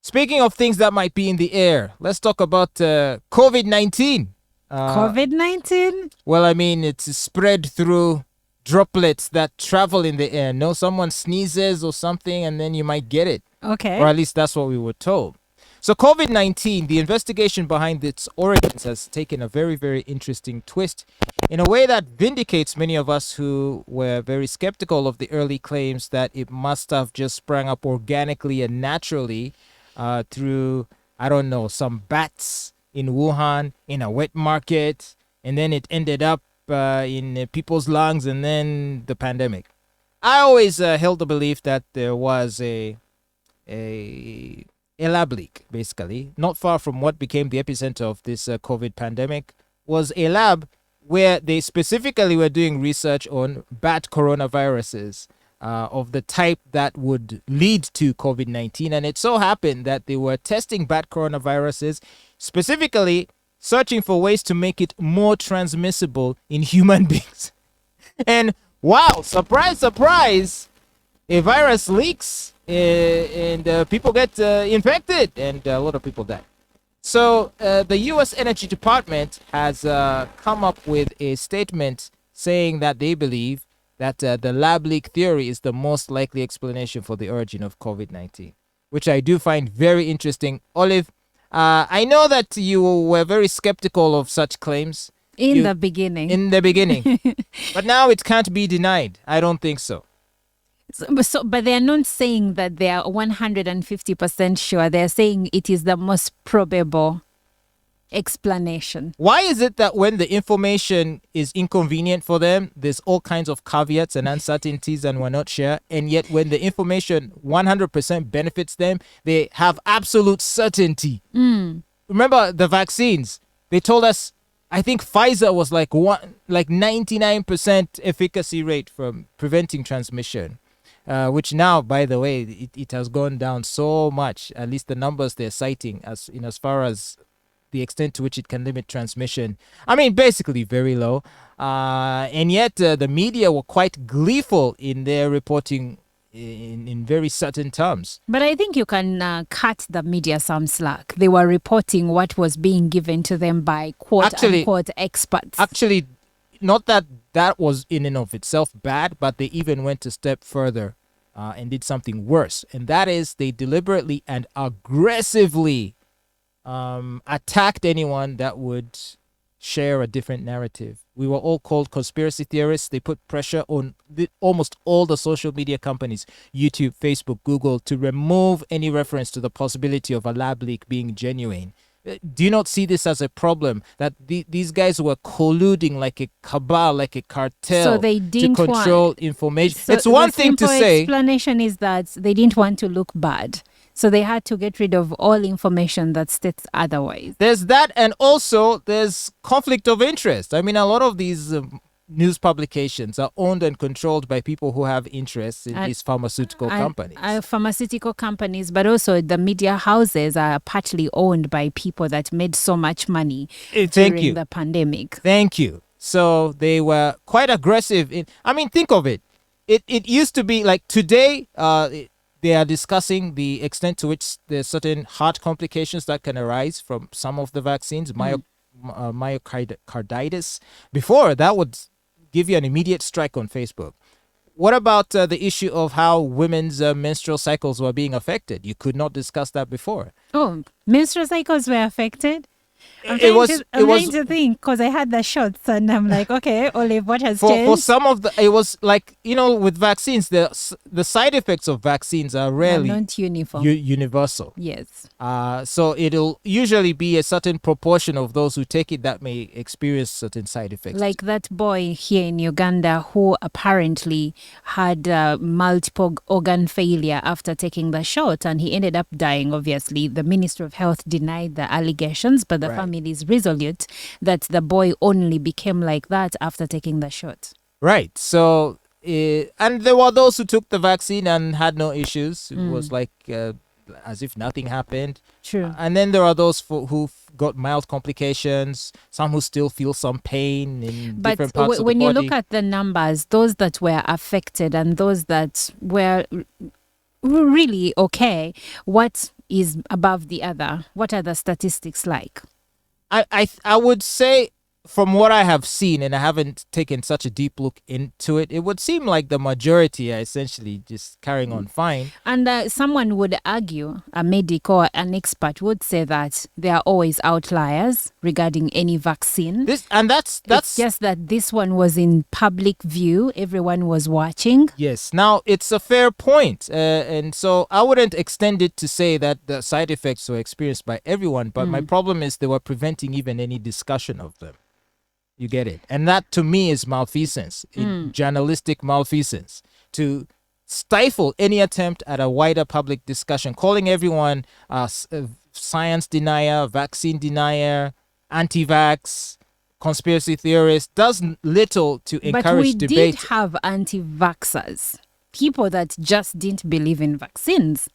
Speaking of things that might be in the air, let's talk about COVID-19. COVID-19? Well, I mean, it's spread through droplets that travel in the air. No, someone sneezes or something, and then you might get it. Okay. Or at least that's what we were told. So COVID-19, the investigation behind its origins has taken a very, very interesting twist in a way that vindicates many of us who were very skeptical of the early claims that it must have just sprang up organically and naturally through, I don't know, some bats in Wuhan, in a wet market, and then it ended up in people's lungs, and then the pandemic. I always held the belief that there was a lab leak, basically, not far from what became the epicenter of this COVID pandemic, was a lab where they specifically were doing research on bat coronaviruses of the type that would lead to COVID-19. And it so happened that they were testing bat coronaviruses, specifically searching for ways to make it more transmissible in human beings. And wow, surprise, surprise, a virus leaks and people get infected and a lot of people die. So the U.S. Energy Department has come up with a statement saying that they believe that the lab leak theory is the most likely explanation for the origin of COVID-19, which I do find very interesting. Olive, I know that you were very skeptical of such claims. In the beginning. But now it can't be denied. I don't think so. But they're not saying that they are 150% sure. They're saying it is the most probable explanation. Why is it that when the information is inconvenient for them, there's all kinds of caveats and uncertainties and we're not sure, and yet when the information 100% benefits them, they have absolute certainty? Remember the vaccines? They told us, I think Pfizer was like 99% efficacy rate from preventing transmission. Which now, by the way, it has gone down so much. At least the numbers they're citing as far as the extent to which it can limit transmission. I mean, basically very low. And yet the media were quite gleeful in their reporting in very certain terms. But I think you can cut the media some slack. They were reporting what was being given to them by quote-unquote experts. Actually, not that was in and of itself bad, but they even went a step further and did something worse. And that is they deliberately and aggressively attacked anyone that would share a different narrative. We were all called conspiracy theorists. They put pressure on almost all the social media companies, YouTube, Facebook, Google, to remove any reference to the possibility of a lab leak being genuine. Do you not see this as a problem that these guys were colluding like a cabal, like a cartel, so they didn't to control information? So it's one thing to say. The explanation is that they didn't want to look bad. So they had to get rid of all information that states otherwise. There's that, and also there's conflict of interest. I mean, a lot of these news publications are owned and controlled by people who have interests in these pharmaceutical companies. Pharmaceutical companies, but also the media houses are partly owned by people that made so much money during the pandemic. Thank you. So they were quite aggressive. Think of it. It used to be like today, they are discussing the extent to which there's certain heart complications that can arise from some of the vaccines, myocarditis. Before, that would give you an immediate strike on Facebook. What about the issue of how women's menstrual cycles were being affected? You could not discuss that before. Oh, menstrual cycles were affected? I'm trying to think because I had the shots and I'm like, okay, Olive, what has changed? For some of it was like, with vaccines, the side effects of vaccines are rarely not uniform. Universal. Yes. So it'll usually be a certain proportion of those who take it that may experience certain side effects. Like that boy here in Uganda who apparently had multiple organ failure after taking the shot and he ended up dying, obviously. The Ministry of Health denied the allegations, but the family is resolute that the boy only became like that after taking the shot. Right. So, and there were those who took the vaccine and had no issues. It was like as if nothing happened. True. And then there are those who got mild complications, some who still feel some pain in different parts of the body. But when you look at the numbers, those that were affected and those that were really okay. What is above the other? What are the statistics like? I would say from what I have seen, and I haven't taken such a deep look into it, it would seem like the majority are essentially just carrying on fine. And someone would argue, a medic or an expert would say that there are always outliers regarding any vaccine. That's It's just that this one was in public view. Everyone was watching. yes. Now it's a fair point, and so I wouldn't extend it to say that the side effects were experienced by everyone. But my problem is they were preventing even any discussion of them. You get it, and that to me is malfeasance, journalistic malfeasance, to stifle any attempt at a wider public discussion, calling everyone science denier, vaccine denier, anti-vax, conspiracy theorist, does little to But encourage we debate. did have anti-vaxxers, people that just didn't believe in vaccines.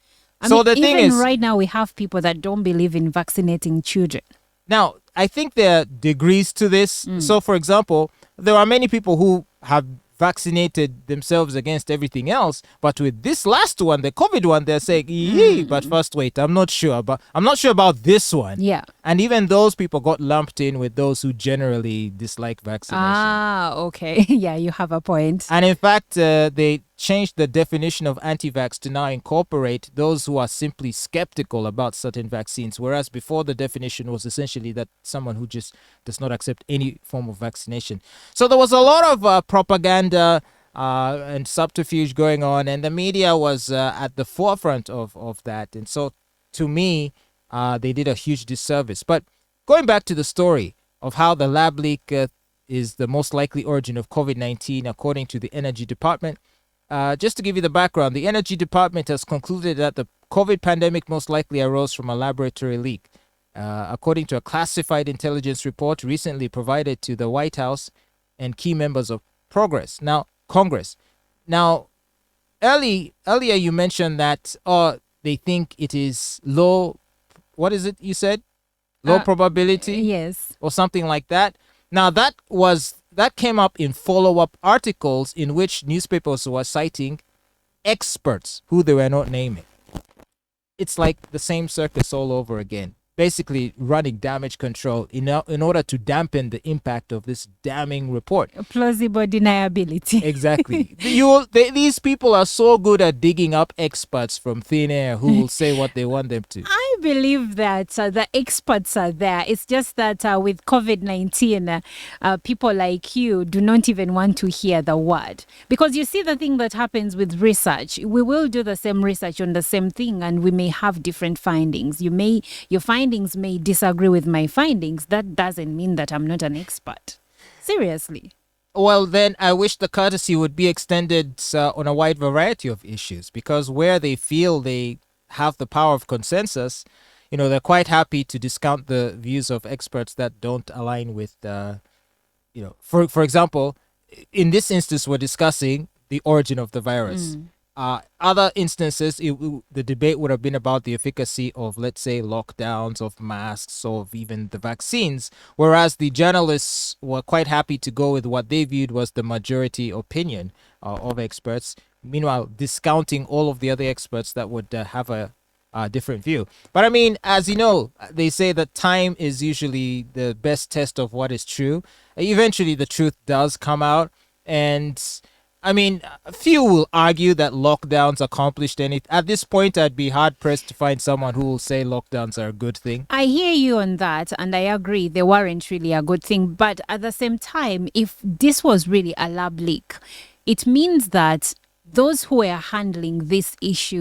So the thing even is- right now we have people that don't believe in vaccinating children. Now, I think there are degrees to this. So, for example, there are many people who have vaccinated themselves against everything else, but with this last one, the COVID one, they're saying, "Yee, but first wait, I'm not sure about this one." Yeah. And even those people got lumped in with those who generally dislike vaccination. Ah, okay. Yeah, you have a point. And in fact, they changed the definition of anti-vax to now incorporate those who are simply skeptical about certain vaccines, whereas before the definition was essentially that someone who just does not accept any form of vaccination. So there was a lot of propaganda and subterfuge going on, and the media was at the forefront of that. And so to me, they did a huge disservice. But going back to the story of how the lab leak is the most likely origin of COVID-19, according to the Energy Department, just to give you the background, the Energy Department has concluded that the COVID pandemic most likely arose from a laboratory leak. According to a classified intelligence report recently provided to the White House and key members of Congress. Now, earlier you mentioned that they think it is low, what is it you said? Low probability? Yes. Or something like that. Now, that came up in follow-up articles in which newspapers were citing experts who they were not naming. It's like the same circus all over again. Basically running damage control in order to dampen the impact of this damning report. Plausible deniability. Exactly. These people are so good at digging up experts from thin air who will say what they want them to. I believe that the experts are there. It's just that with COVID-19, people like you do not even want to hear the word. Because you see the thing that happens with research. We will do the same research on the same thing and we may have different findings. Your findings may disagree with my findings. That doesn't mean that I'm not an expert. Seriously. Well, then I wish the courtesy would be extended on a wide variety of issues, because where they feel they have the power of consensus, they're quite happy to discount the views of experts that don't align with, for example, in this instance, we're discussing the origin of the virus. Other instances, the debate would have been about the efficacy of, let's say, lockdowns, of masks, of even the vaccines, whereas the journalists were quite happy to go with what they viewed was the majority opinion of experts, meanwhile discounting all of the other experts that would have a different view. But I mean, as you know, they say that time is usually the best test of what is true. Eventually, the truth does come out, and I mean, few will argue that lockdowns accomplished anything. At this point, I'd be hard-pressed to find someone who will say lockdowns are a good thing. I hear you on that, and I agree they weren't really a good thing. But at the same time, if this was really a lab leak, it means that those who were handling this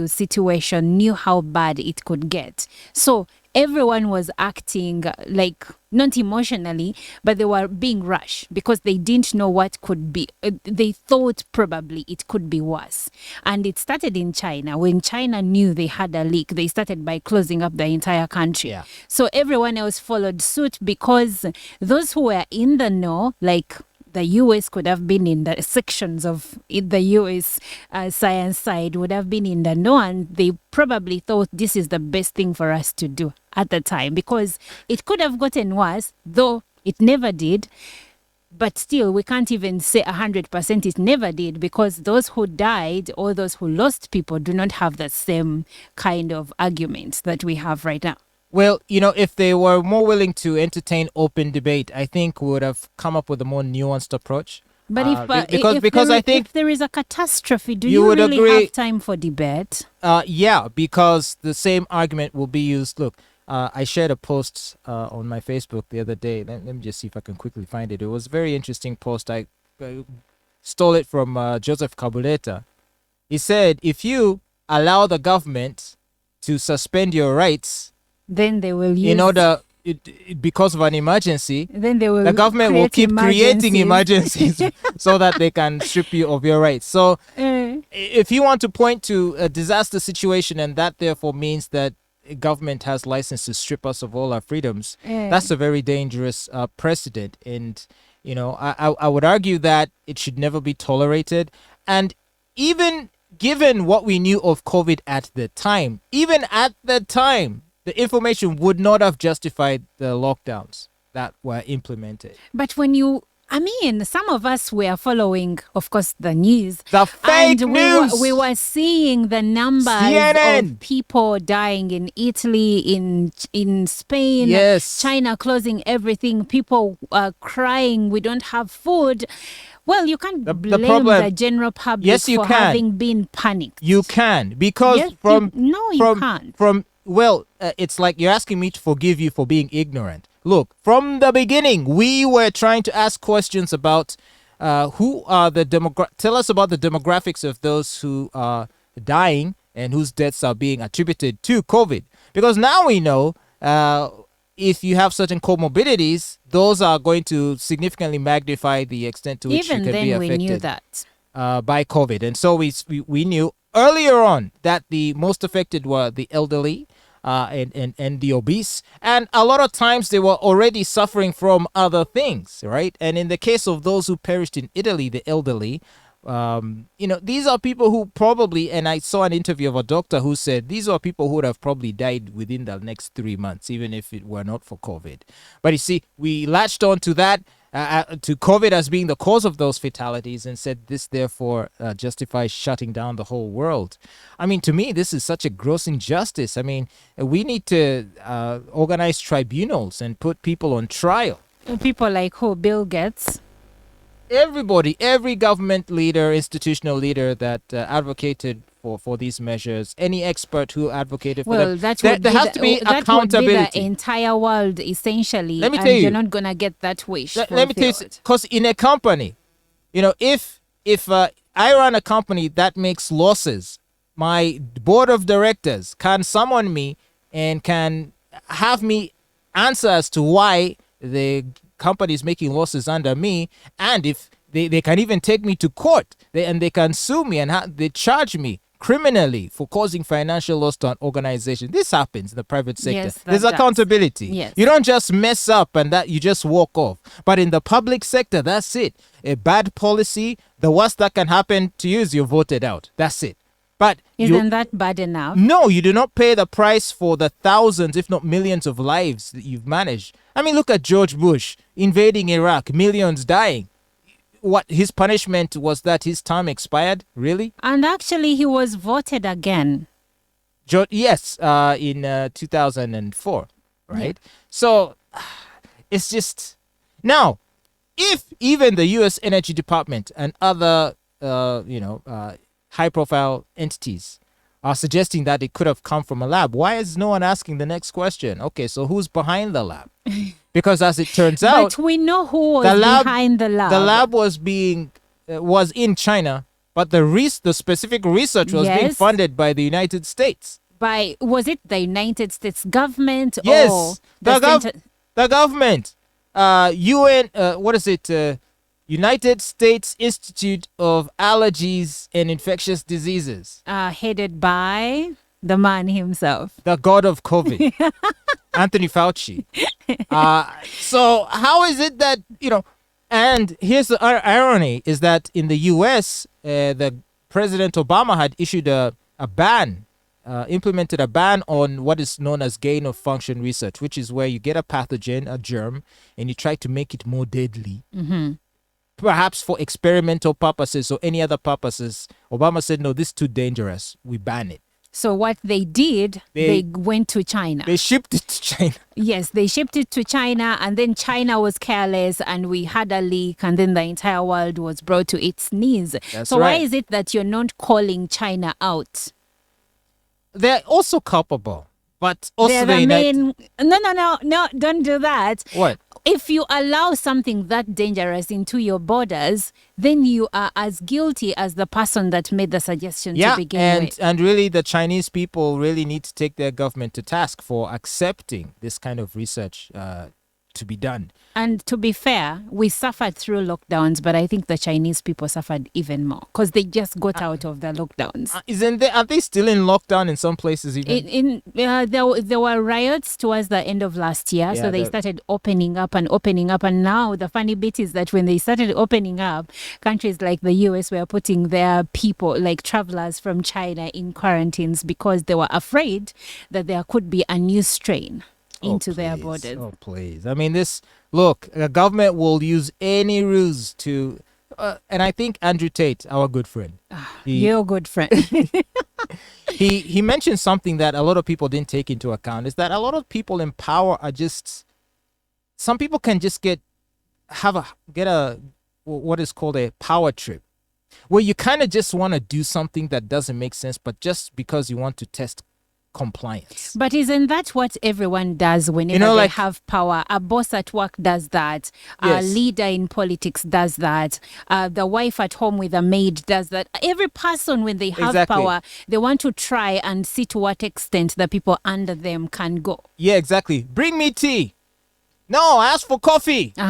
situation knew how bad it could get. So everyone was acting like, not emotionally, but they were being rushed because they didn't know what could be. They thought probably it could be worse. And it started in China. When China knew they had a leak, they started by closing up the entire country. Yeah. So everyone else followed suit because those who were in the know, like the US could have been in the sections of the US science side, would have been in the know, and they probably thought this is the best thing for us to do at the time because it could have gotten worse, though it never did. But still, we can't even say 100% it never did, because those who died or those who lost people do not have the same kind of arguments that we have right now. Well, if they were more willing to entertain open debate, I think we would have come up with a more nuanced approach. But Because I think if there is a catastrophe, do you you would really agree- have time for debate? yeah, because the same argument will be used. Look, I shared a post on my Facebook the other day. Let me just see if I can quickly find it. It was a very interesting post. I stole it from Joseph Kabuleta. He said, if you allow the government to suspend your rights Then they will use. in order, because of an emergency, Then they will. the government will create keep creating emergencies. emergencies so that they can strip you of your rights. So if you want to point to a disaster situation and that therefore means that government has license to strip us of all our freedoms, that's a very dangerous precedent. And I would argue that it should never be tolerated. And even given what we knew of COVID at the time, the information would not have justified the lockdowns that were implemented. But some of us were following, of course, the news. The fake and news. We were seeing the numbers CNN. of people dying in Italy, in Spain, Yes. China closing everything. People crying, we don't have food. Well, you can't The blame problem- the general public Yes, you for can. having been panicked. You can, because Yes, you can't. It's like you're asking me to forgive you for being ignorant. Look, from the beginning, we were trying to ask questions about who are tell us about the demographics of those who are dying and whose deaths are being attributed to COVID. Because now we know if you have certain comorbidities, those are going to significantly magnify the extent to which Even you can be then, affected we knew that. by COVID. And so we knew earlier on that the most affected were the elderly and the obese. And a lot of times they were already suffering from other things, right? And in the case of those who perished in Italy, the elderly, these are people who probably, and I saw an interview of a doctor who said these are people who would have probably died within the next 3 months, even if it were not for COVID. But you see, we latched on to that, to COVID as being the cause of those fatalities, and said this therefore justifies shutting down the whole world. I mean, to me, this is such a gross injustice. I mean, we need to organize tribunals and put people on trial. People like who? Bill Gates. Everybody, every government leader, institutional leader that advocated for these measures, any expert who advocated for them, That there would be has to be accountability. That would be the entire world, essentially. Let me and tell you. You're not going to get that wish Let me tell you, fulfilled. because in a company, if I run a company that makes losses, my board of directors can summon me and can have me answer as to why the company is making losses under me, and if they can even take me to court, they can sue me and they charge me criminally for causing financial loss to an organization. This happens in the private sector. Yes, that There's does. accountability. Yes. You don't just mess up and that you just walk off. But in the public sector, that's it. A bad policy, the worst that can happen to you is you're voted out. That's it. But Isn't that bad enough? no, you do not pay the price for the thousands, if not millions of lives that you've managed. I mean, look at George Bush invading Iraq, millions dying. What his punishment was that his term expired? Really? And actually, he was voted again. Yes, in 2004, right? Yeah. So it's just now, if even the U.S. Energy Department and other, high-profile entities are suggesting that it could have come from a lab, why is no one asking the next question? Okay, so who's behind the lab? Because as it turns out, But we know who was the lab- behind the lab. the lab was in China, but the specific research was being Yes. funded by the United States. Was it the United States government or Yes, the the government, UN, what is it? United States Institute of Allergies and Infectious Diseases, headed by the man himself? the god of COVID, Anthony Fauci. So how is it that, and here's the irony is that in the US, the President Obama had issued a ban implemented a ban on what is known as gain of function research, which is where you get a pathogen, a germ, and you try to make it more deadly. Perhaps for experimental purposes or any other purposes. Obama said, no, this is too dangerous. We ban it. So what they did, they went to China. They shipped it to China. Yes, they shipped it to China, and then China was careless, and we had a leak, and then the entire world was brought to its knees. That's so right. why is it that you're not calling China out? They're also culpable, but also They're the main... No, don't do that. What? If you allow something that dangerous into your borders, then you are as guilty as the person that made the suggestion to begin with. And really the Chinese people really need to take their government to task for accepting this kind of research to be done. And to be fair, we suffered through lockdowns, but I think the Chinese people suffered even more because they just got out of the lockdowns. Are they still in lockdown in some places even? There were riots towards the end of last year, so they started opening up. And now the funny bit is that when they started opening up, countries like the US were putting their people, like travelers from China, in quarantines because they were afraid that there could be a new strain into their borders. Oh, please. I mean, the government will use any ruse to, and I think Andrew Tate, our good friend. Your good friend. he mentioned something that a lot of people didn't take into account, is that a lot of people in power are just, some people can just get what is called a power trip, where you kind of just want to do something that doesn't make sense, but just because you want to test compliance. But isn't that what everyone does whenever they have power? A boss at work does that. A leader in politics does that. The wife at home with a maid does that. Every person, when they have power, they want to try and see to what extent the people under them can go. Yeah, exactly. Bring me tea. No, I asked for coffee. No,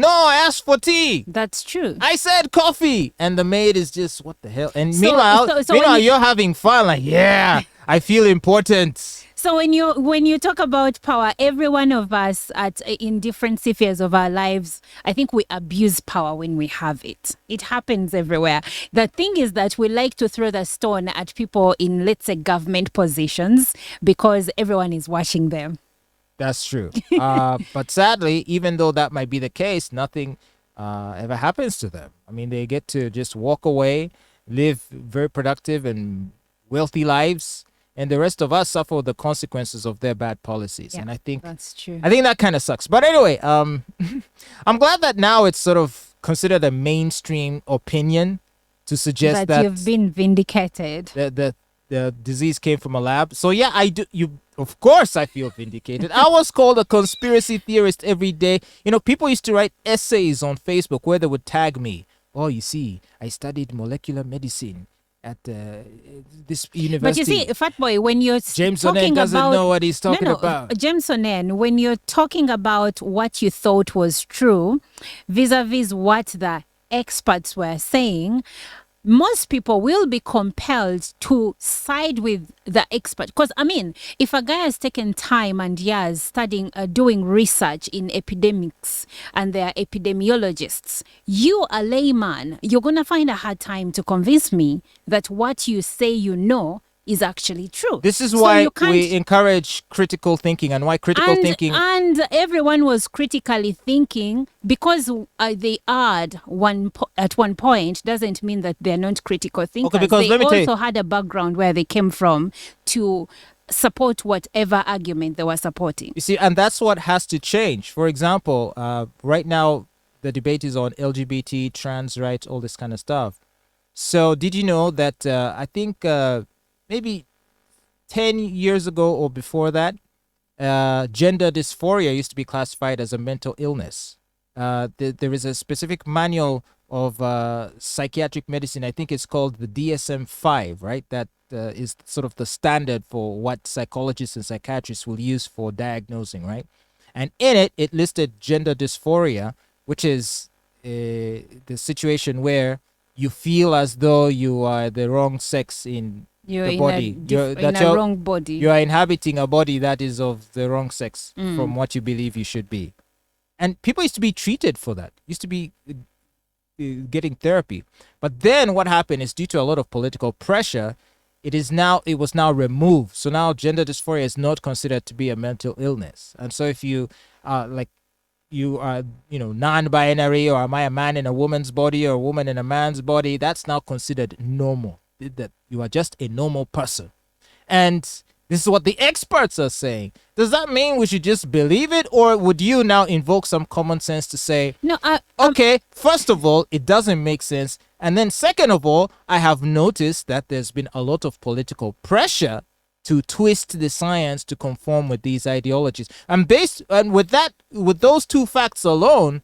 I asked for tea. That's true. I said coffee. And the maid is just, what the hell? And meanwhile, you're having fun. Like, yeah, I feel important. So when you talk about power, every one of us in different spheres of our lives, I think we abuse power when we have it. It happens everywhere. The thing is that we like to throw the stone at people in, let's say, government positions because everyone is watching them. That's true. But sadly, even though that might be the case, nothing ever happens to them. I mean, they get to just walk away, live very productive and wealthy lives, and the rest of us suffer the consequences of their bad policies. Yeah, and I think that's true. I think that kind of sucks. But anyway, I'm glad that now it's sort of considered a mainstream opinion to suggest that you've been vindicated. The disease came from a lab. So yeah, I do. Of course, I feel vindicated. I was called a conspiracy theorist every day. You know, people used to write essays on Facebook where they would tag me. Oh, you see, I studied molecular medicine at this university. But you see, Fatboy, when you're James Onen doesn't know what he's talking about. James Onen, when you're talking about what you thought was true, vis-a-vis what the experts were saying, most people will be compelled to side with the expert. Because, I mean, if a guy has taken time and years studying, doing research in epidemics, and they're epidemiologists, you, a layman, you're going to find a hard time to convince me that what you say you know is actually true. This is why we encourage critical thinking, and why critical thinking... And everyone was critically thinking because they at one point doesn't mean that they're not critical thinkers. Okay, because they also had a background where they came from to support whatever argument they were supporting. You see, and that's what has to change. For example, right now, the debate is on LGBT, trans rights, all this kind of stuff. So did you know that I think... maybe 10 years ago or before that, gender dysphoria used to be classified as a mental illness. There is a specific manual of psychiatric medicine. I think it's called the DSM-5, right? That is sort of the standard for what psychologists and psychiatrists will use for diagnosing, right? And in it, it listed gender dysphoria, which is the situation where you feel as though you are the wrong sex in the body. In a wrong body. You are inhabiting a body that is of the wrong sex from what you believe you should be. And people used to be treated for that. Used to be getting therapy. But then what happened is, due to a lot of political pressure, it was now removed. So now gender dysphoria is not considered to be a mental illness. And so if you like you are, non-binary, or am I a man in a woman's body or a woman in a man's body, that's now considered normal. That you are just a normal person. And this is what the experts are saying. Does that mean we should just believe it, or would you now invoke some common sense to say, No, okay, first of all, it doesn't make sense, and then second of all, I have noticed that there's been a lot of political pressure to twist the science to conform with these ideologies, and with those two facts alone,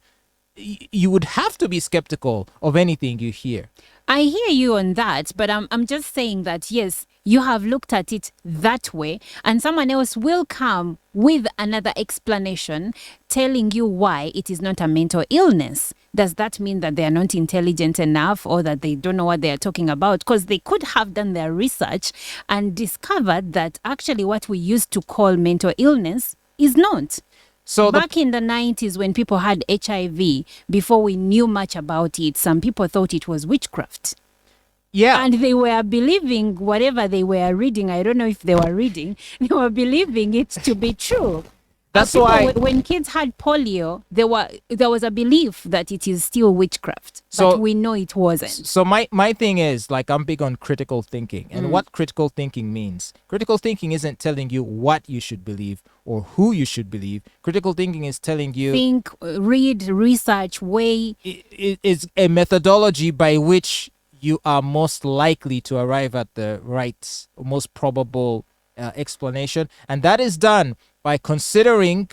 you would have to be skeptical of anything you hear. I hear you on that, but I'm just saying that, yes, you have looked at it that way, and someone else will come with another explanation telling you why it is not a mental illness. Does that mean that they are not intelligent enough, or that they don't know what they are talking about? Because they could have done their research and discovered that actually what we used to call mental illness is not. So Back in the 90s, when people had HIV, before we knew much about it, some people thought it was witchcraft. yeah, And they were believing whatever they were reading. I don't know if they were reading. They were believing it to be true. That's People, why when kids had polio, there was a belief that it is still witchcraft. So- but we know it wasn't. So my thing is, like, I'm big on critical thinking, and what critical thinking means. Critical thinking isn't telling you what you should believe or who you should believe. Critical thinking is telling you Think, read, research, weigh. it is a methodology by which you are most likely to arrive at the right, most probable explanation, and that is done by considering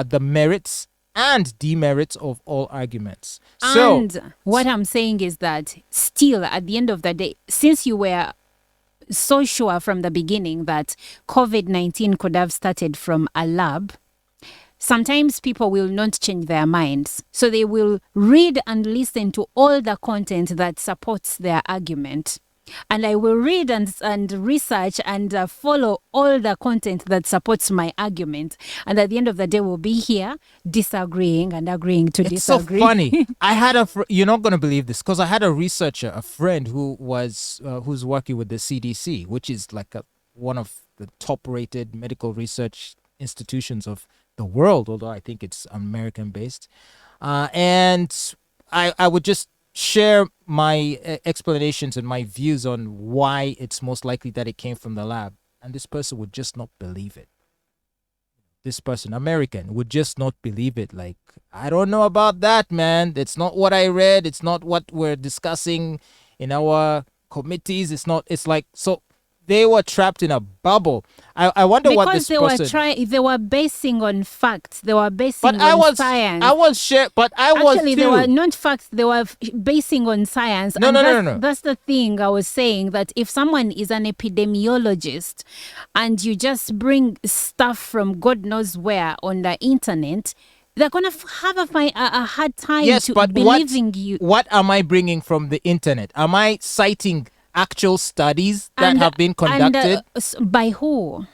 the merits and demerits of all arguments. So And what I'm saying is that still, at the end of the day, since you were so sure from the beginning that COVID-19 could have started from a lab, sometimes people will not change their minds. So they will read and listen to all the content that supports their argument. And I will read and research and follow all the content that supports my argument. And at the end of the day, we'll be here disagreeing and agreeing to it's disagree. so funny. I had you're not going to believe this, because I had a researcher, a friend who's working with the CDC, which is like one of the top-rated medical research institutions of the world, although I think it's American based. And I would just share my explanations and my views on why it's most likely that it came from the lab. And this person would just not believe it. This person, American, would just not believe it. Like, I don't know about that, man. It's not what I read. It's not what we're discussing in our committees. It's like, so they were trapped in a bubble. I wonder what this because person... they were basing on facts. They were basing But on science. I was Actually, too. they were not facts. They were basing on science. No, And no. That's the thing I was saying, that if someone is an epidemiologist and you just bring stuff from God knows where on the internet, they're going to have a hard time Yes, to but believing you. what am I bringing from the internet? Am I citing actual studies that have been conducted? By who?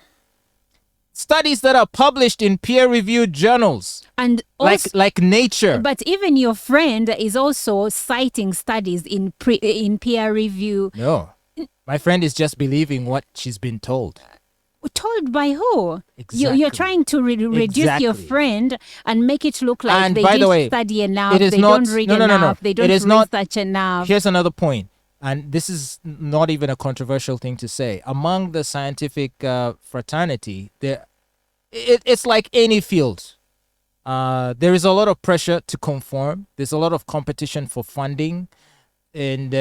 Studies that are published in peer-reviewed journals, And also, like Nature. but even your friend is also citing studies in peer review. No, my friend is just believing what she's been told. Told by who? You're Exactly. trying to reduce your Exactly. friend and make it look like And they by the didn't way, study enough, it is they not- don't read no, no, no, no. enough, they don't It is not- research enough. Here's another point, and this is not even a controversial thing to say. Among the scientific fraternity, it's like any field. There is a lot of pressure to conform. There's a lot of competition for funding, and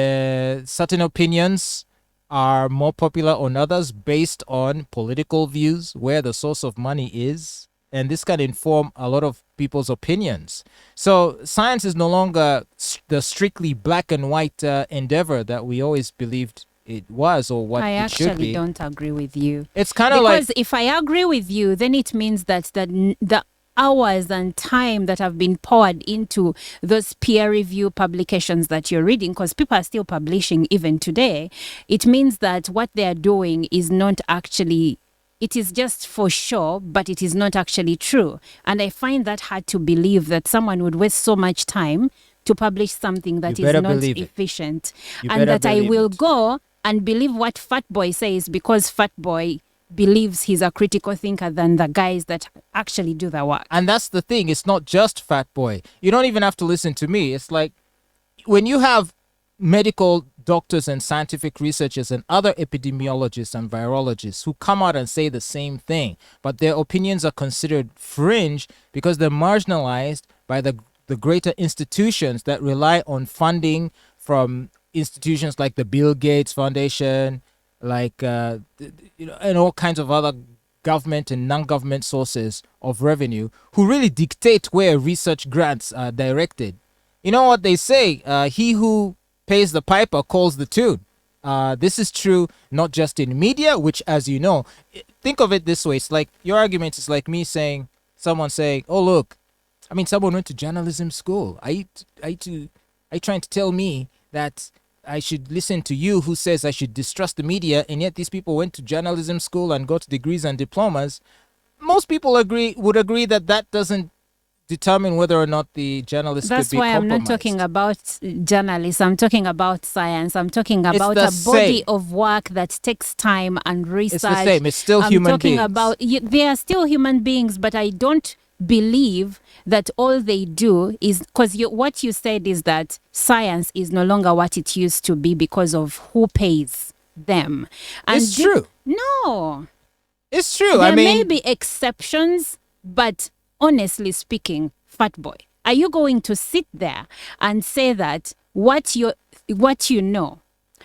certain opinions are more popular on others based on political views, where the source of money is, and this can inform a lot of people's opinions. So science is no longer the strictly black and white endeavor that we always believed it was, or what I it should actually be. don't agree with you. It's kind of like, Because if I agree with you, then it means that the hours and time that have been poured into those peer review publications that you're reading, because people are still publishing even today, it means that what they're doing is not actually, it is just for sure, but it is not actually true. And I find that hard to believe that someone would waste so much time to publish something that You is better not believe it. efficient. You And better that I believe will it. go and believe what Fatboy says because Fatboy believes he's a critical thinker than the guys that actually do the work. And that's the thing. It's not just Fatboy. You don't even have to listen to me. It's like when you have medical doctors and scientific researchers and other epidemiologists and virologists who come out and say the same thing, but their opinions are considered fringe because they're marginalized by the greater institutions that rely on funding from institutions like the Bill Gates Foundation, like and all kinds of other government and non-government sources of revenue, who really dictate where research grants are directed. You know what they say? He who pays the piper calls the tune. This is true not just in media, which, as you know, think of it this way. It's like your argument is like me saying, someone saying, "Oh look, I mean, someone went to journalism school. Are you trying to tell me that I should listen to you who says I should distrust the media, and yet these people went to journalism school and got degrees and diplomas?" Most people would agree that that doesn't determine whether or not the journalist That's could be why I'm compromised. not talking about journalists. I'm talking about science. I'm talking about the a body same. of work that takes time and research. It's the same. It's still I'm human talking beings. about they are still human beings, but I don't believe that all they do is because what you said is that science is no longer what it used to be because of who pays them. And It's true. No. It's true. There I mean, may be exceptions, but honestly speaking, Fatboy, are you going to sit there and say that what you know,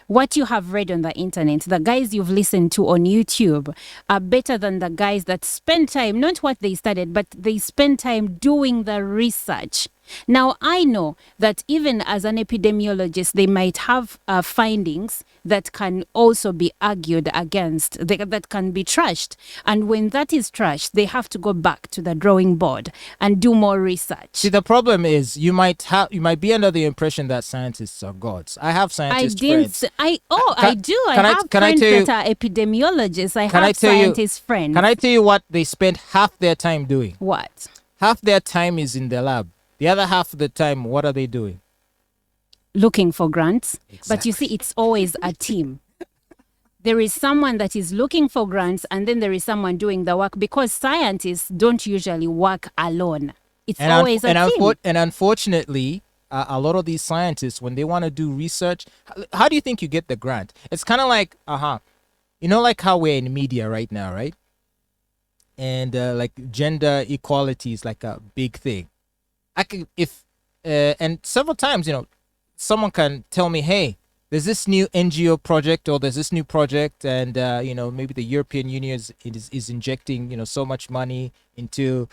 what you have read on the internet, the guys you've listened to on YouTube are better than the guys that spend time, not what they studied, but they spend time doing the research? Now, I know that even as an epidemiologist, they might have findings that can also be argued against, that can be trashed. And when that is trashed, they have to go back to the drawing board and do more research. see, the problem is you might be under the impression that scientists are gods. I have scientist friends. I do. I can I- have can I friends tell you- that are epidemiologists. I Can I have tell you- scientist friends. Can I tell you what they spend half their time doing? What? Half their time is in the lab. The other half of the time, what are they doing? Looking for grants. But you Exactly. see, it's always a team. There is someone that is looking for grants, and then there is someone doing the work, because scientists don't usually work alone. It's always a team. And unfortunately, a lot of these scientists, when they want to do research, how do you think you get the grant? It's kind of like, like how we're in media right now, right? And like gender equality is like a big thing. And several times, someone can tell me, hey, there's this new NGO project, or there's this new project, and maybe the European Union is injecting so much money into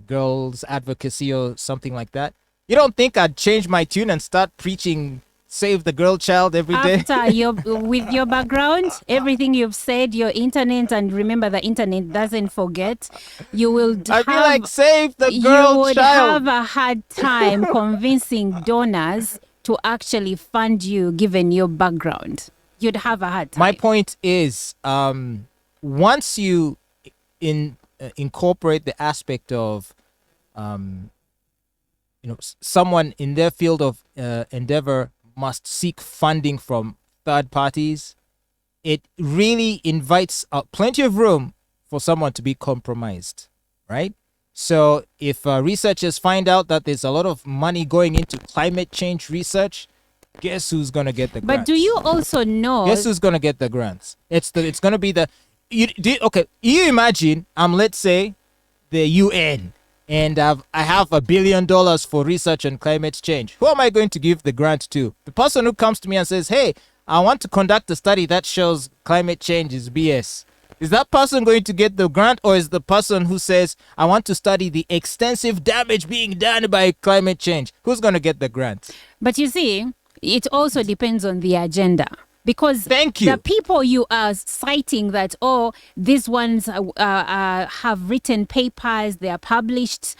girls advocacy or something like that. You don't think I'd change my tune and start preaching save the girl child every day? After with your background, everything you've said, your internet, and remember the internet doesn't forget, you will I'd be like, save the girl you would child. have a hard time convincing donors to actually fund you given your background. You'd have a hard time. My point is, once you incorporate the aspect of someone in their field of endeavor must seek funding from third parties, it really invites plenty of room for someone to be compromised, right? So if researchers find out that there's a lot of money going into climate change research, guess who's going to get the grants? But do you also know? Guess who's going to get the grants? It's going to be you imagine, let's say the UN, and I have $1 billion for research on climate change. Who am I going to give the grant to? The person who comes to me and says, hey, I want to conduct a study that shows climate change is BS. Is that person going to get the grant, or is the person who says, I want to study the extensive damage being done by climate change? Who's going to get the grant? But you see, it also depends on the agenda. Because Thank you. the people you are citing that, these ones have written papers, they are published.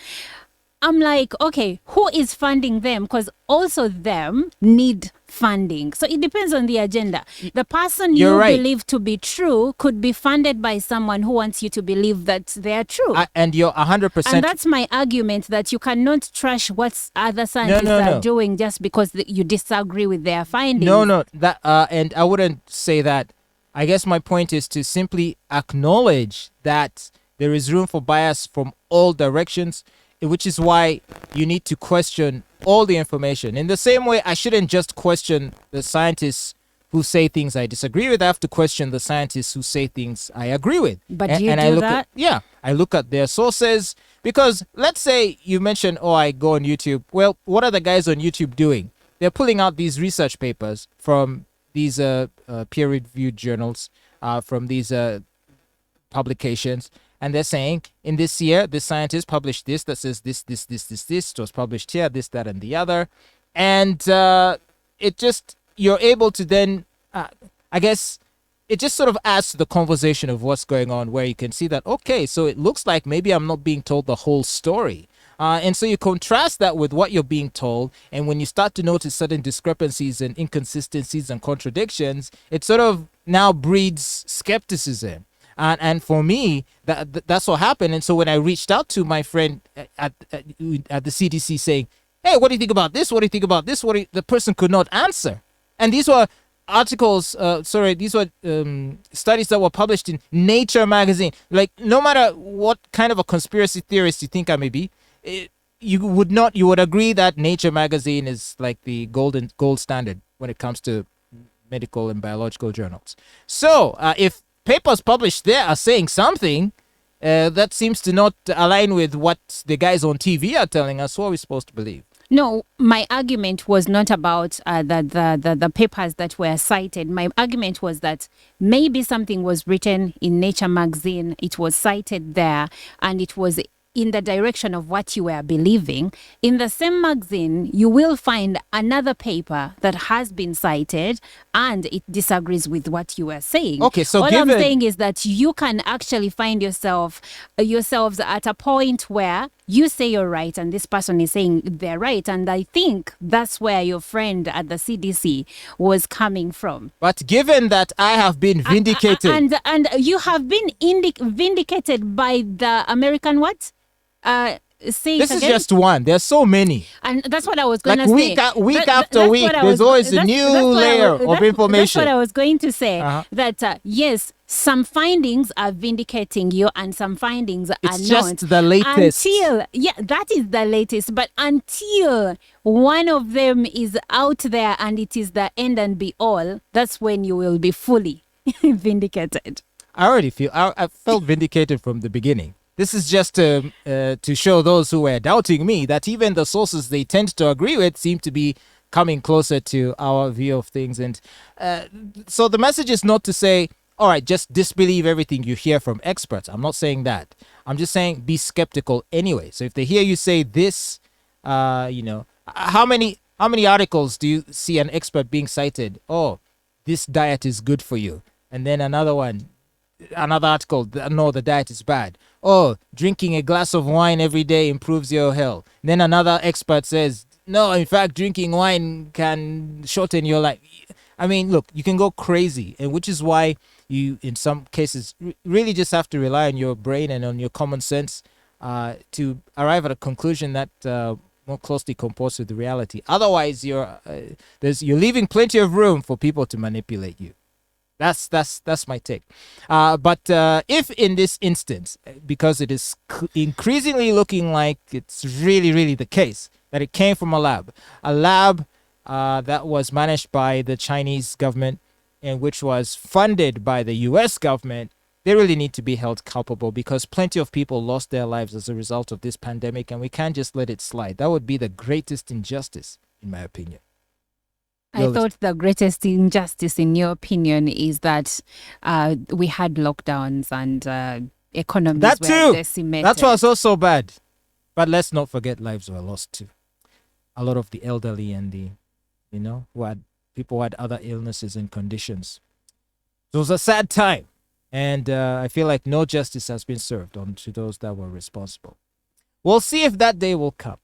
I'm like, okay, who is funding them? Because also them need funding. So it depends on the agenda. The person You're you right. believe to be true could be funded by someone who wants you to believe that they're true. And you're 100%. And that's my argument, that you cannot trash what other scientists no, are no. doing just because you disagree with their findings. No, that and I wouldn't say that. I guess my point is to simply acknowledge that there is room for bias from all directions, which is why you need to question all the information. In the same way, I shouldn't just question the scientists who say things I disagree with. I have to question the scientists who say things I agree with. But do you and do I look that? I look at their sources, because let's say you mentioned, oh, I go on YouTube. Well, what are the guys on YouTube doing? They're pulling out these research papers from these peer-reviewed journals, from these publications, and they're saying, in this year, this scientist published this that says this. It was published here, this, that, and the other, and it just, you're able to then, I guess, it just sort of adds to the conversation of what's going on, where you can see that, okay, so it looks like maybe I'm not being told the whole story. And so you contrast that with what you're being told, and when you start to notice certain discrepancies and inconsistencies and contradictions, it sort of now breeds skepticism. And for me, that's what happened. And so when I reached out to my friend at the CDC saying, hey, what do you think about this? What do you think about this? The person could not answer. And these were articles, these were studies that were published in Nature magazine. Like, no matter what kind of a conspiracy theorist you think I may be, you would agree that Nature magazine is like the gold standard when it comes to medical and biological journals. So if papers published there are saying something that seems to not align with what the guys on TV are telling us, what are we supposed to believe? No, my argument was not about the papers that were cited. My argument was that maybe something was written in Nature magazine, it was cited there, and it was in the direction of what you were believing. In the same magazine, you will find another paper that has been cited and it disagrees with what you were saying. Okay, so all I'm saying is that you can actually find yourselves at a point where you say you're right and this person is saying they're right. And I think that's where your friend at the CDC was coming from. But given that I have been vindicated. And you have been vindicated by the American what? This is just one. There's so many. And that's what I was going to say. Week after week, there's always a new layer of information. That's what I was going to say. That, yes, some findings are vindicating you and some findings are not. It's just the latest. That is the latest. But until one of them is out there and it is the end and be all, that's when you will be fully vindicated. I felt vindicated from the beginning. This is just to show those who were doubting me that even the sources they tend to agree with seem to be coming closer to our view of things. And so the message is not to say, all right, just disbelieve everything you hear from experts. I'm not saying that. I'm just saying be skeptical anyway. So if they hear you say this, how many articles do you see an expert being cited? Oh, this diet is good for you. And then another article, no, the diet is bad. Oh, drinking a glass of wine every day improves your health. Then another expert says, no, in fact, drinking wine can shorten your life. I mean, look, you can go crazy, and which is why you, in some cases, really just have to rely on your brain and on your common sense to arrive at a conclusion that more closely comports with the reality. Otherwise, you're leaving plenty of room for people to manipulate you. That's my take. But if in this instance, because it is increasingly looking like it's really, really the case that it came from a lab that was managed by the Chinese government and which was funded by the US government, they really need to be held culpable because plenty of people lost their lives as a result of this pandemic, and we can't just let it slide. That would be the greatest injustice, in my opinion. I thought the greatest injustice, in your opinion, is that we had lockdowns and economies were decimated. That's what's also bad. But let's not forget lives were lost too. A lot of the elderly and people who had other illnesses and conditions. It was a sad time. And I feel like no justice has been served on to those that were responsible. We'll see if that day will come.